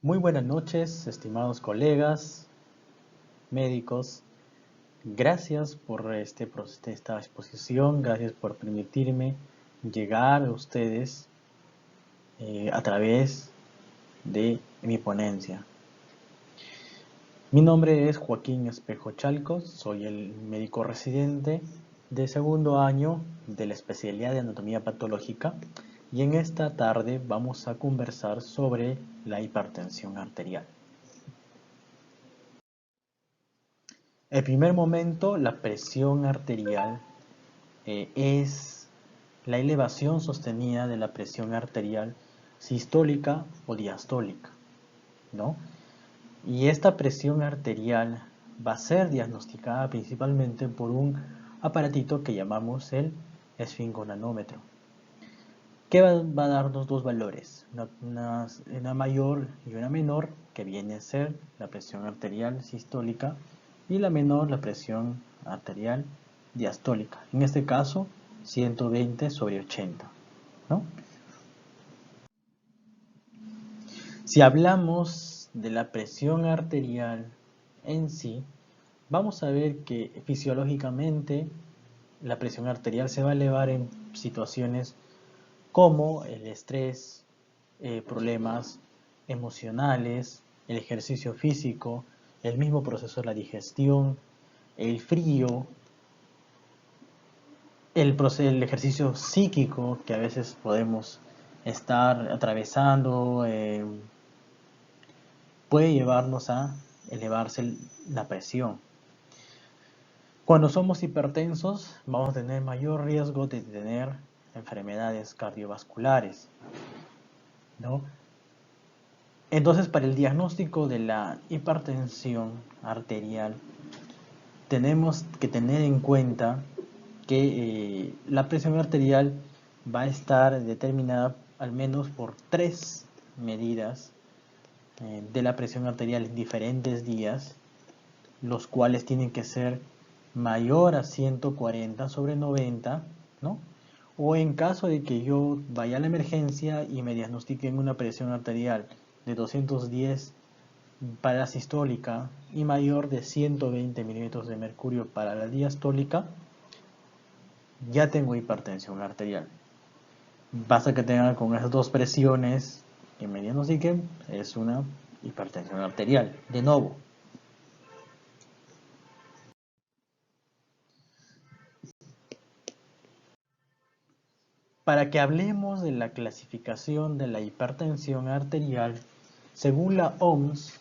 Muy buenas noches, estimados colegas, médicos. Gracias por esta exposición, gracias por permitirme llegar a ustedes a través de mi ponencia. Mi nombre es Joaquín Espejo Chalcos, soy el médico residente de segundo año de la especialidad de anatomía patológica y en esta tarde vamos a conversar sobre la hipertensión arterial. El primer momento, la presión arterial es la elevación sostenida de la presión arterial sistólica o diastólica, ¿no? Y esta presión arterial va a ser diagnosticada principalmente por un aparatito que llamamos el esfingonanómetro, que va a darnos dos valores, una mayor y una menor, que viene a ser la presión arterial sistólica, y la menor, la presión arterial diastólica. En este caso, 120/80, ¿no? Si hablamos de la presión arterial en sí, vamos a ver que fisiológicamente la presión arterial se va a elevar en situaciones como el estrés, problemas emocionales, el ejercicio físico, el mismo proceso de la digestión, el frío, el ejercicio psíquico que a veces podemos estar atravesando, puede llevarnos a elevarse la presión. Cuando somos hipertensos, vamos a tener mayor riesgo de tener enfermedades cardiovasculares, ¿no? Entonces, para el diagnóstico de la hipertensión arterial, tenemos que tener en cuenta que la presión arterial va a estar determinada al menos por 3 medidas de la presión arterial en diferentes días, los cuales tienen que ser mayor a 140/90, ¿no? O en caso de que yo vaya a la emergencia y me diagnostiquen una presión arterial de 210 para la sistólica y mayor de 120 milímetros de mercurio para la diastólica, ya tengo hipertensión arterial. Basta que tenga con esas dos presiones que me diagnostiquen, es una hipertensión arterial. De nuevo, para que hablemos de la clasificación de la hipertensión arterial, según la OMS,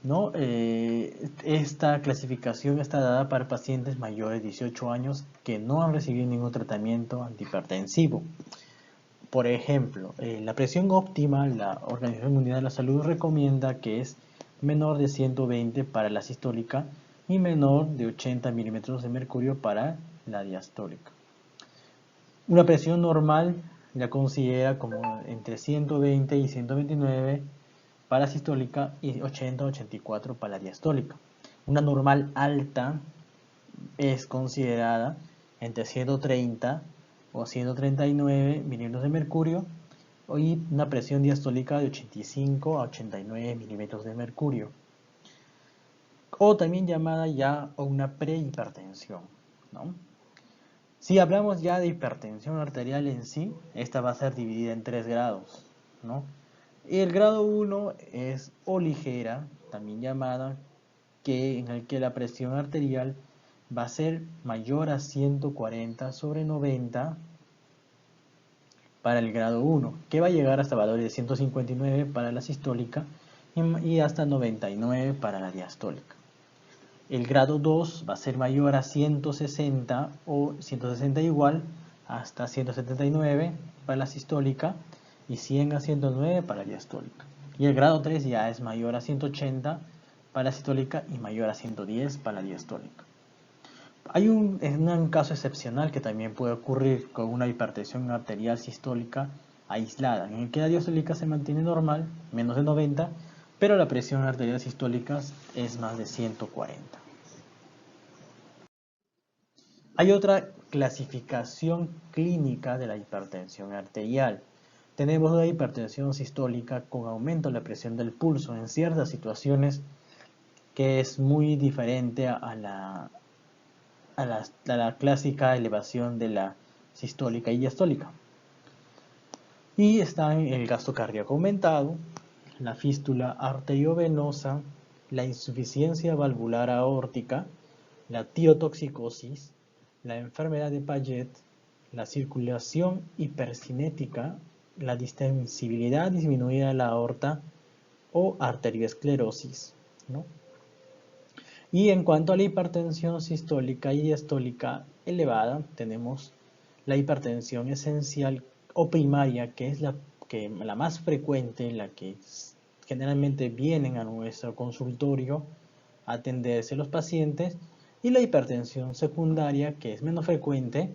¿no? Esta clasificación está dada para pacientes mayores de 18 años que no han recibido ningún tratamiento antihipertensivo. Por ejemplo, la presión óptima, la Organización Mundial de la Salud recomienda que es menor de 120 para la sistólica y menor de 80 milímetros de mercurio para la diastólica. Una presión normal la considera como entre 120 y 129 para la sistólica y 80-84 para la diastólica. Una normal alta es considerada entre 130 o 139 milímetros de mercurio y una presión diastólica de 85 a 89 milímetros de mercurio, o también llamada ya una prehipertensión, ¿no? Si hablamos ya de hipertensión arterial en sí, esta va a ser dividida en 3 grados, ¿no? Y el grado 1 es o ligera, también llamada, en el que la presión arterial va a ser mayor a 140/90 para el grado 1, que va a llegar hasta valores de 159 para la sistólica y hasta 99 para la diastólica. El grado 2 va a ser mayor a 160 o 160 igual hasta 179 para la sistólica y 100/109 para la diastólica. Y el grado 3 ya es mayor a 180 para la sistólica y mayor a 110 para la diastólica. Hay un caso excepcional que también puede ocurrir con una hipertensión arterial sistólica aislada, en el que la diastólica se mantiene normal, menos de 90, pero la presión arterial sistólica es más de 140. Hay otra clasificación clínica de la hipertensión arterial, tenemos una hipertensión sistólica con aumento de la presión del pulso en ciertas situaciones que es muy diferente a la clásica elevación de la sistólica y diastólica. Y están el gasto cardíaco aumentado, la fístula arteriovenosa, la insuficiencia valvular aórtica, la tirotoxicosis, la enfermedad de Paget, la circulación hipercinética, la distensibilidad disminuida de la aorta o arteriosclerosis, ¿no? Y en cuanto a la hipertensión sistólica y diastólica elevada, tenemos la hipertensión esencial o primaria, que es la más frecuente, la que generalmente vienen a nuestro consultorio a atenderse los pacientes, y la hipertensión secundaria, que es menos frecuente,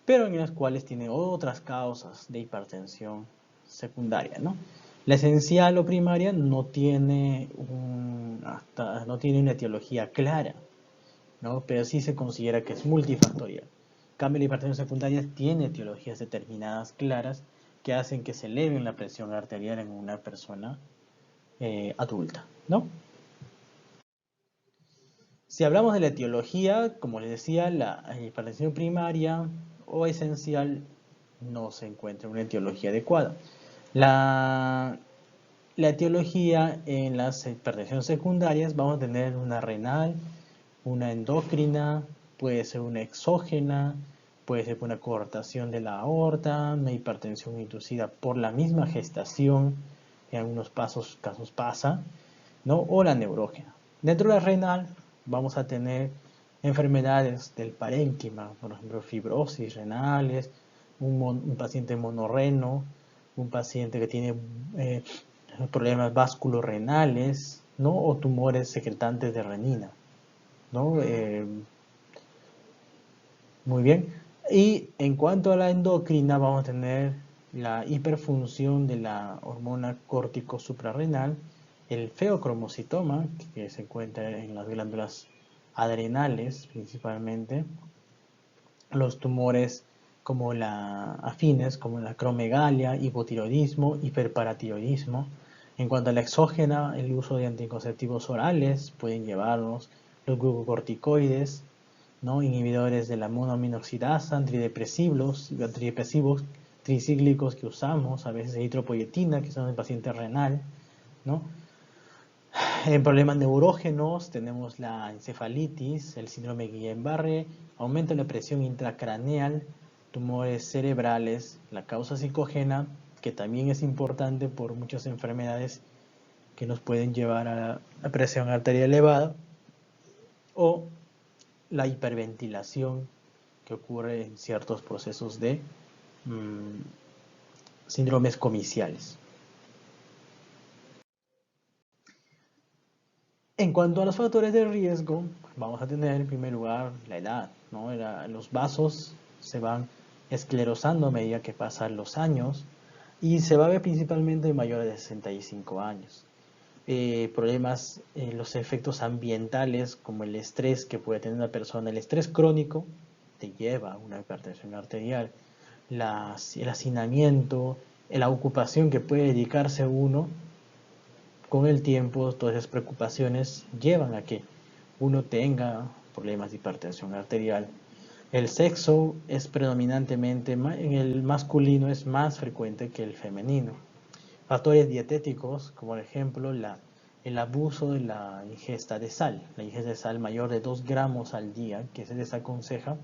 pero en las cuales tiene otras causas de hipertensión secundaria, ¿no? La esencial o primaria no tiene una etiología clara, ¿no? Pero sí se considera que es multifactorial. En cambio, la hipertensión secundaria tiene etiologías determinadas claras que hacen que se eleve la presión arterial en una persona adulta, ¿no? Si hablamos de la etiología, como les decía, la hipertensión primaria o esencial no se encuentra una etiología adecuada. La etiología en las hipertensiones secundarias vamos a tener una renal, una endocrina, puede ser una exógena, puede ser una coartación de la aorta, una hipertensión inducida por la misma gestación, en algunos casos pasa, ¿no? O la neurógena. Dentro de la renal vamos a tener enfermedades del parénquima, por ejemplo, fibrosis renales, un paciente monorreno, un paciente que tiene problemas vasculorenales, ¿no? O tumores secretantes de renina, ¿no? Muy bien. Y en cuanto a la endocrina, vamos a tener la hiperfunción de la hormona córtico suprarrenal, el feocromocitoma, que se encuentra en las glándulas adrenales principalmente, los tumores como afines, como la acromegalia, hipotiroidismo, hiperparatiroidismo. En cuanto a la exógena, el uso de anticonceptivos orales pueden llevarnos los glucocorticoides, ¿no? Inhibidores de la monoaminoxidasa, antidepresivos, tricíclicos que usamos, a veces eritropoyetina, que son en el paciente renal, ¿no? En problemas neurógenos tenemos la encefalitis, el síndrome Guillain-Barré, aumento de la presión intracraneal, tumores cerebrales, la causa psicógena, que también es importante por muchas enfermedades que nos pueden llevar a la presión arterial elevada, o la hiperventilación que ocurre en ciertos procesos de síndromes comiciales. En cuanto a los factores de riesgo, vamos a tener en primer lugar la edad, ¿no? Los vasos se van esclerosando a medida que pasan los años y se va a ver principalmente en mayores de 65 años. Problemas, los efectos ambientales como el estrés que puede tener una persona, el estrés crónico te lleva a una hipertensión arterial, el hacinamiento, la ocupación que puede dedicarse uno. Con el tiempo, todas esas preocupaciones llevan a que uno tenga problemas de hipertensión arterial. El sexo es predominantemente, en el masculino es más frecuente que el femenino. Factores dietéticos, como por ejemplo el abuso de la ingesta de sal. La ingesta de sal mayor de 2 gramos al día, que se desaconseja,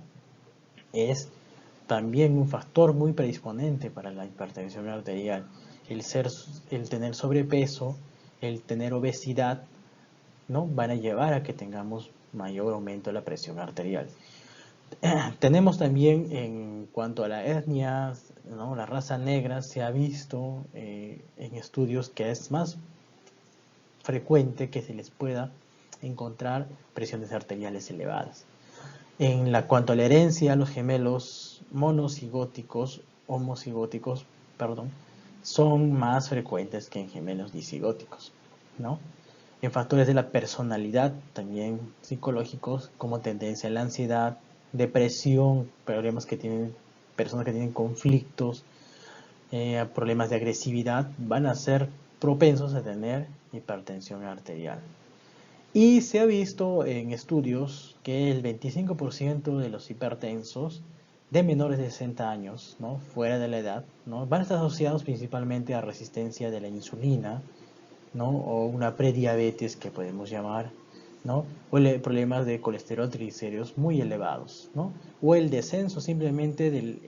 es también un factor muy predisponente para la hipertensión arterial. El tener sobrepeso, el tener obesidad, ¿no? Van a llevar a que tengamos mayor aumento de la presión arterial. Tenemos también en cuanto a la etnia, ¿no? La raza negra se ha visto en estudios que es más frecuente que se les pueda encontrar presiones arteriales elevadas. Cuanto a la herencia, los gemelos monocigóticos, homocigóticos, son más frecuentes que en gemelos discigóticos, ¿no? En factores de la personalidad, también psicológicos, como tendencia a la ansiedad, depresión, problemas que tienen personas que tienen conflictos, problemas de agresividad, van a ser propensos a tener hipertensión arterial. Y se ha visto en estudios que el 25% de los hipertensos de menores de 60 años, ¿no?, fuera de la edad, ¿no?, van a estar asociados principalmente a resistencia de la insulina, ¿no?, o una prediabetes que podemos llamar, ¿no?, o problemas de colesterol triglicéridos muy elevados, ¿no?, o el descenso simplemente del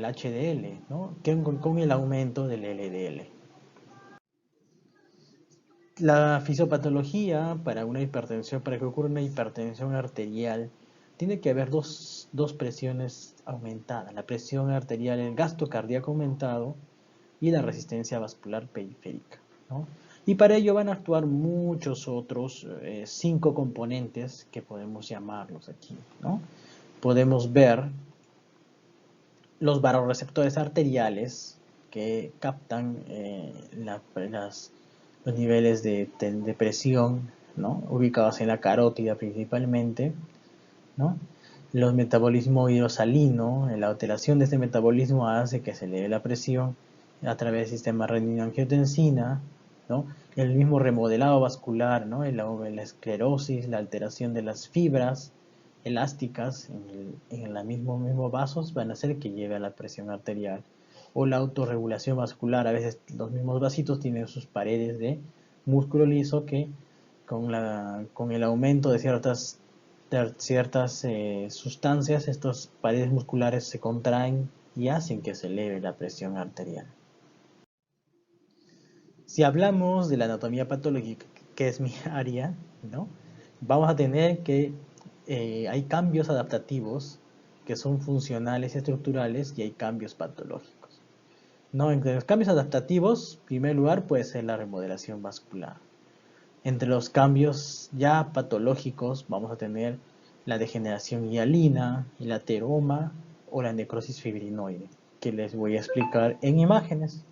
HDL, ¿no?, con el aumento del LDL. La fisiopatología para una hipertensión, para que ocurra una hipertensión arterial, tiene que haber dos presiones aumentadas: la presión arterial, el gasto cardíaco aumentado y la resistencia vascular periférica, ¿no? Y para ello van a actuar muchos otros 5 componentes que podemos llamarlos aquí, ¿no? Podemos ver los vasoreceptores arteriales que captan los niveles de presión, ¿no?, ubicados en la carótida principalmente, ¿no? Los metabolismo hidrosalino, la alteración de este metabolismo hace que se eleve la presión a través del sistema renina-angiotensina, ¿no? El mismo remodelado vascular, ¿no?, la esclerosis, la alteración de las fibras elásticas en los mismos vasos van a hacer que lleve a la presión arterial. O la autorregulación vascular, a veces los mismos vasitos tienen sus paredes de músculo liso que con el aumento de ciertas sustancias, estas paredes musculares se contraen y hacen que se eleve la presión arterial. Si hablamos de la anatomía patológica, que es mi área, ¿no?, vamos a tener que hay cambios adaptativos que son funcionales y estructurales, y hay cambios patológicos, ¿no? Entre los cambios adaptativos, en primer lugar, puede ser la remodelación vascular. Entre los cambios ya patológicos vamos a tener la degeneración hialina, el ateroma o la necrosis fibrinoide, que les voy a explicar en imágenes.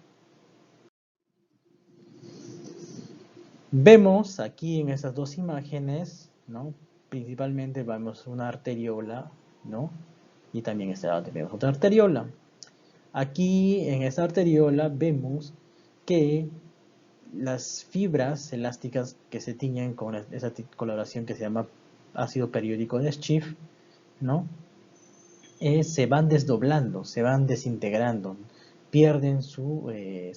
Vemos aquí en estas dos imágenes, ¿no?, principalmente vemos una arteriola, ¿no?, y también este lado tenemos otra arteriola. Aquí en esta arteriola vemos que las fibras elásticas que se tiñen con esa coloración que se llama ácido periódico de Schiff, ¿no?, se van desdoblando, se van desintegrando, pierden su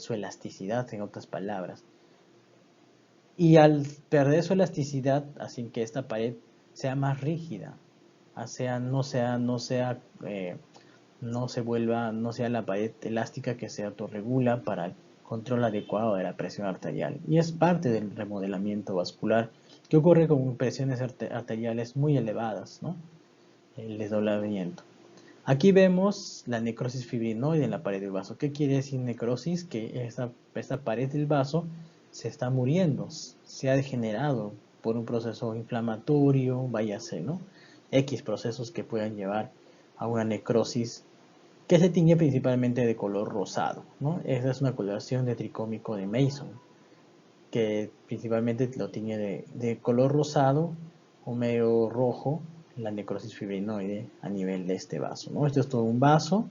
elasticidad, en otras palabras. Y al perder su elasticidad, hacen que esta pared sea más rígida, no sea la pared elástica que se autorregula para el control adecuado de la presión arterial. Y es parte del remodelamiento vascular que ocurre con presiones arteriales muy elevadas, ¿no?, el desdoblamiento. Aquí vemos la necrosis fibrinoide en la pared del vaso. ¿Qué quiere decir necrosis? Que esta pared del vaso se está muriendo, se ha degenerado por un proceso inflamatorio, váyase, ¿no?, X procesos que puedan llevar a una necrosis que se tiñe principalmente de color rosado, ¿no? Esa es una coloración de tricómico de Mason, que principalmente lo tiñe de color rosado o medio rojo, la necrosis fibrinoide a nivel de este vaso, ¿no? Esto es todo un vaso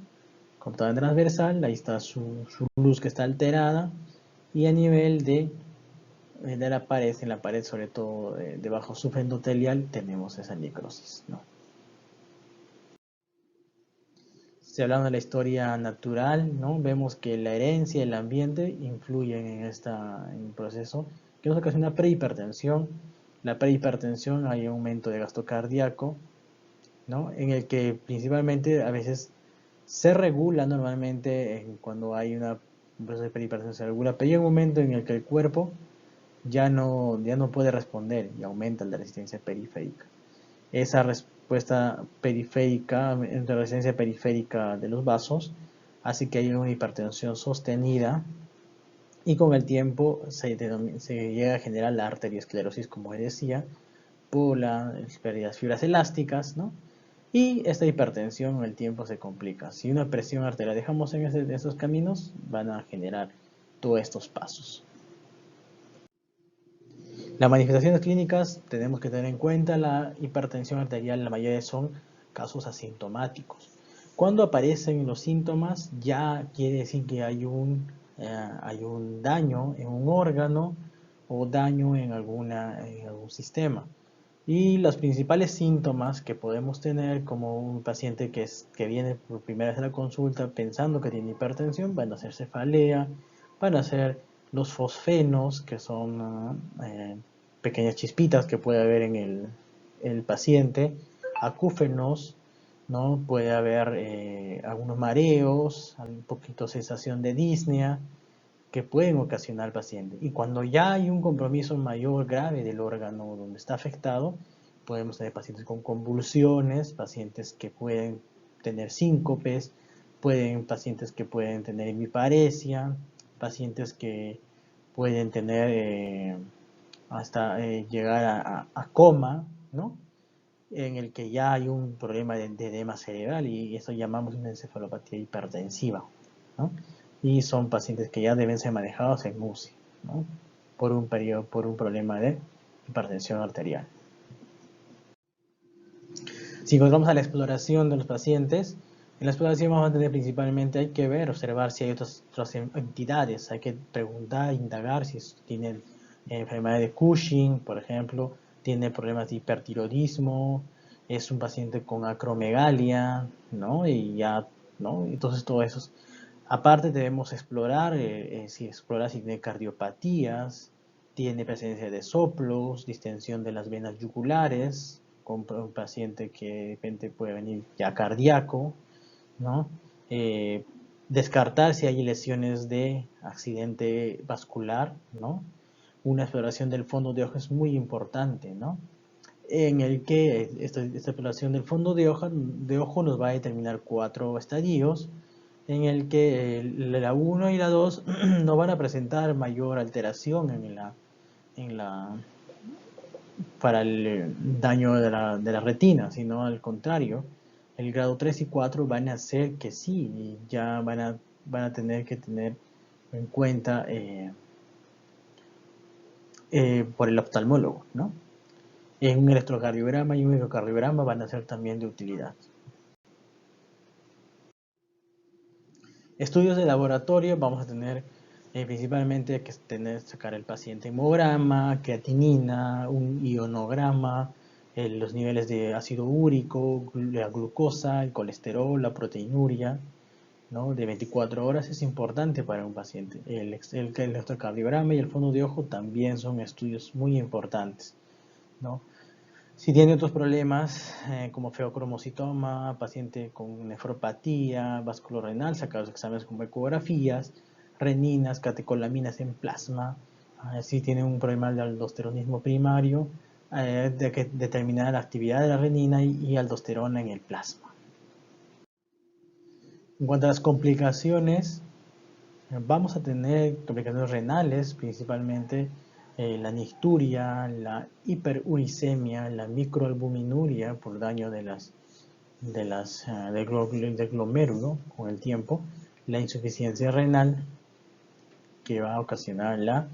cortado en transversal, ahí está su luz que está alterada, y a nivel de la pared, en la pared sobre todo debajo subendotelial, tenemos esa necrosis, ¿no? Si hablamos de la historia natural, ¿no?, vemos que la herencia y el ambiente influyen en el proceso que nos ocasiona prehipertensión. La prehipertensión, hay aumento de gasto cardíaco, ¿no?, en el que principalmente a veces se regula normalmente cuando hay un proceso de prehipertensión, se regula, pero hay un momento en el que el cuerpo ya no puede responder y aumenta la resistencia periférica. Esa respuesta periférica, entre resistencia periférica de los vasos, hace que haya una hipertensión sostenida, y con el tiempo se llega a generar la arteriosclerosis, como decía, por las pérdidas de fibras elásticas, ¿no? Y esta hipertensión con el tiempo se complica. Si una presión arterial dejamos en esos caminos, van a generar todos estos pasos. Las manifestaciones clínicas, tenemos que tener en cuenta la hipertensión arterial, la mayoría son casos asintomáticos. Cuando aparecen los síntomas, ya quiere decir que hay un daño en un órgano o daño en algún sistema. Y los principales síntomas que podemos tener como un paciente que viene por primera vez a la consulta pensando que tiene hipertensión, van a ser cefalea, van a ser los fosfenos, que son pequeñas chispitas que puede haber en el paciente, acúfenos, ¿no? Puede haber algunos mareos, un poquito sensación de disnea, que pueden ocasionar al paciente. Y cuando ya hay un compromiso mayor grave del órgano donde está afectado, podemos tener pacientes con convulsiones, pacientes que pueden tener síncopes, pacientes que pueden tener hemiparesia, pacientes que pueden tener hasta llegar a coma, ¿no? En el que ya hay un problema de edema cerebral y eso llamamos una encefalopatía hipertensiva, ¿no? Y son pacientes que ya deben ser manejados en UCI, ¿no? Por un problema de hipertensión arterial. Si nos vamos a la exploración de los pacientes, en la exploración vamos a tener principalmente, hay que ver, observar si hay otras entidades, hay que preguntar, indagar si tienen enfermedad de Cushing, por ejemplo, tiene problemas de hipertiroidismo, es un paciente con acromegalia, ¿no? Y ya, ¿no? Entonces todo eso. Aparte debemos explorar, si tiene cardiopatías, tiene presencia de soplos, distensión de las venas yugulares, con un paciente que de repente puede venir ya cardíaco, ¿no? Eh, Descartar si hay lesiones de accidente vascular, ¿no? Una exploración del fondo de ojo es muy importante, ¿no? En el que esta exploración del fondo de ojo nos va a determinar 4 estadios, en el que la 1 y la 2 no van a presentar mayor alteración en la, para el daño de la retina, sino al contrario, el grado 3 y 4 van a ser que sí, y ya van a tener que tener en cuenta por el oftalmólogo, ¿no? En un electrocardiograma y un ecocardiograma van a ser también de utilidad. Estudios de laboratorio vamos a tener principalmente que sacar el paciente hemograma, creatinina, un ionograma, los niveles de ácido úrico, la glucosa, el colesterol, la proteinuria, ¿no? De 24 horas es importante para un paciente. El electrocardiograma y el fondo de ojo también son estudios muy importantes, ¿no? Si tiene otros problemas como feocromocitoma, paciente con nefropatía, vasculorenal, sacar los exámenes como ecografías, reninas, catecolaminas en plasma. Si tiene un problema de aldosteronismo primario, de que determinar la actividad de la renina y aldosterona en el plasma. En cuanto a las complicaciones, vamos a tener complicaciones renales, principalmente la nicturia, la hiperuricemia, la microalbuminuria por daño del glomérulo con el tiempo, la insuficiencia renal que va a ocasionar la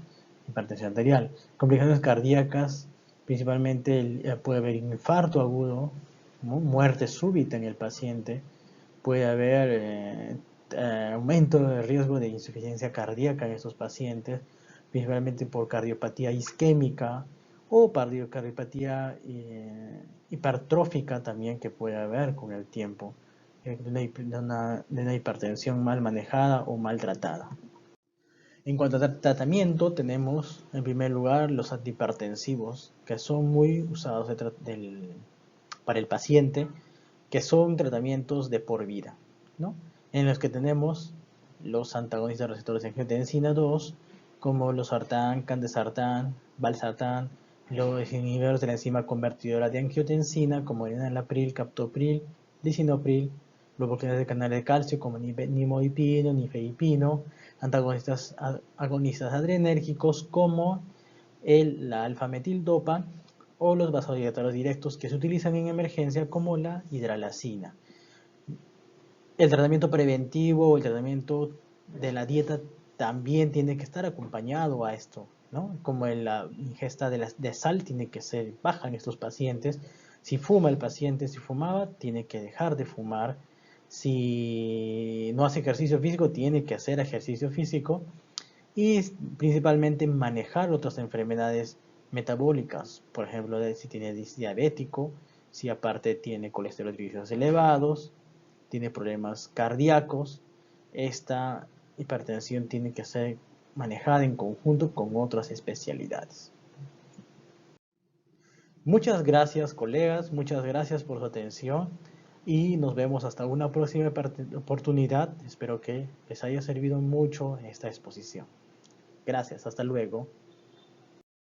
hipertensión arterial. Complicaciones cardíacas, principalmente puede haber infarto agudo, ¿no? Muerte súbita en el paciente, puede haber aumento de riesgo de insuficiencia cardíaca en estos pacientes, principalmente por cardiopatía isquémica o cardiopatía hipertrófica también que puede haber con el tiempo, de una hipertensión mal manejada o maltratada. En cuanto a tratamiento, tenemos en primer lugar los antihipertensivos, que son muy usados para el paciente, que son tratamientos de por vida, ¿no? En los que tenemos los antagonistas de receptores de angiotensina 2, como los sartán, candesartán, valsartán, los inhibidores de la enzima convertidora de angiotensina, como enalapril, captopril, lisinopril, los bloqueadores de canales de calcio, como nimodipino, nifedipino, agonistas adrenérgicos, como la alfa-metildopa, o los vasodilatadores directos que se utilizan en emergencia como la hidralazina. El tratamiento preventivo o el tratamiento de la dieta también tiene que estar acompañado a esto, ¿no? Como la ingesta de sal tiene que ser baja en estos pacientes. Si fuma el paciente, si fumaba, tiene que dejar de fumar. Si no hace ejercicio físico, tiene que hacer ejercicio físico y principalmente manejar otras enfermedades metabólicas, por ejemplo, si tiene diabético, si aparte tiene colesterol triglicéridos elevados, tiene problemas cardíacos, esta hipertensión tiene que ser manejada en conjunto con otras especialidades. Muchas gracias, colegas, muchas gracias por su atención y nos vemos hasta una próxima oportunidad. Espero que les haya servido mucho esta exposición. Gracias, hasta luego.